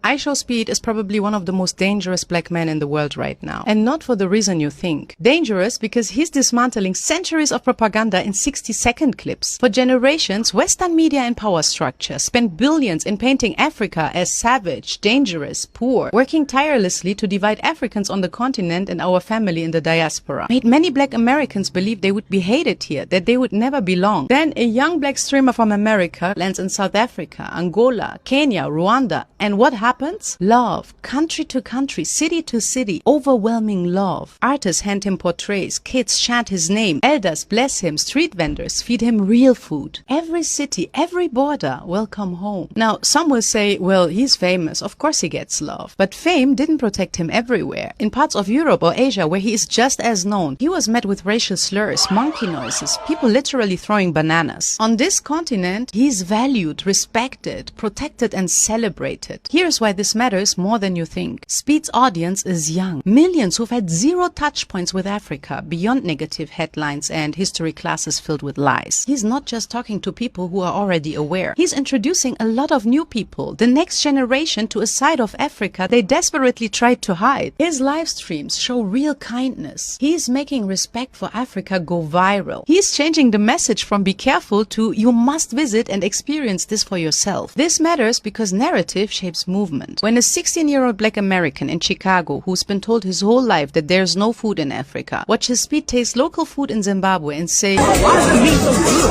IShowSpeed is probably one of the most dangerous black men in the world right now. And not for the reason you think. Dangerous because he's dismantling centuries of propaganda in 60-second clips. For generations, Western media and power structure spent billions in painting Africa as savage, dangerous, poor, working tirelessly to divide Africans on the continent and our family in the diaspora. Made many black Americans believe they would be hated here, that they would never belong. Then a young black streamer from America lands in South Africa, Angola, Kenya, Rwanda, and what happens? Love. Country to country, city to city, overwhelming love. Artists hand him portraits, kids chant his name, elders bless him, street vendors feed him real food. Every city, every border, welcome home. Now, some will say, well, he's famous, of course he gets love. But fame didn't protect him everywhere. In parts of Europe or Asia where he is just as known, he was met with racial slurs, monkey noises, people literally throwing bananas. On this continent, he's valued, respected, protected and celebrated. Here's why this matters more than you think. Speed's audience is young. Millions who've had zero touch points with Africa beyond negative headlines and history classes filled with lies. He's not just talking to people who are already aware. He's introducing a lot of new people, the next generation, to a side of Africa they desperately tried to hide. His live streams show real kindness. He's making respect for Africa go viral. He's changing the message from be careful to you must visit and experience this for yourself. This matters because narrative shapes movement. When a 16-year-old black American in Chicago who's been told his whole life that there's no food in Africa watches Speed taste local food in Zimbabwe and say,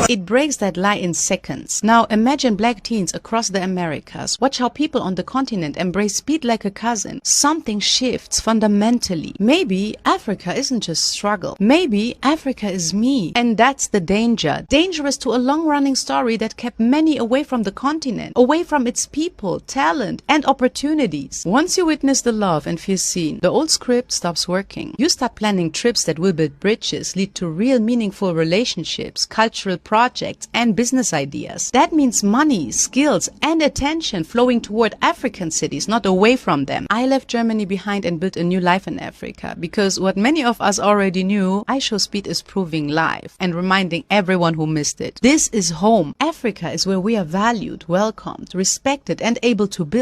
it breaks that lie in seconds. Now imagine black teens across the Americas. Watch how people on the continent embrace Speed like a cousin. Something shifts fundamentally. Maybe Africa isn't just struggle. Maybe Africa is me. And that's the danger. Dangerous to a long-running story that kept many away from the continent, away from its people, talent, and opportunities. Once you witness the love and feel seen, the old script stops working. You start planning trips that will build bridges, lead to real meaningful relationships, cultural projects, and business ideas. That means money, skills, and attention flowing toward African cities, not away from them. I left Germany behind and built a new life in Africa because what many of us already knew, IShowSpeed is proving live and reminding everyone who missed it. This is home. Africa is where we are valued, welcomed, respected, and able to build.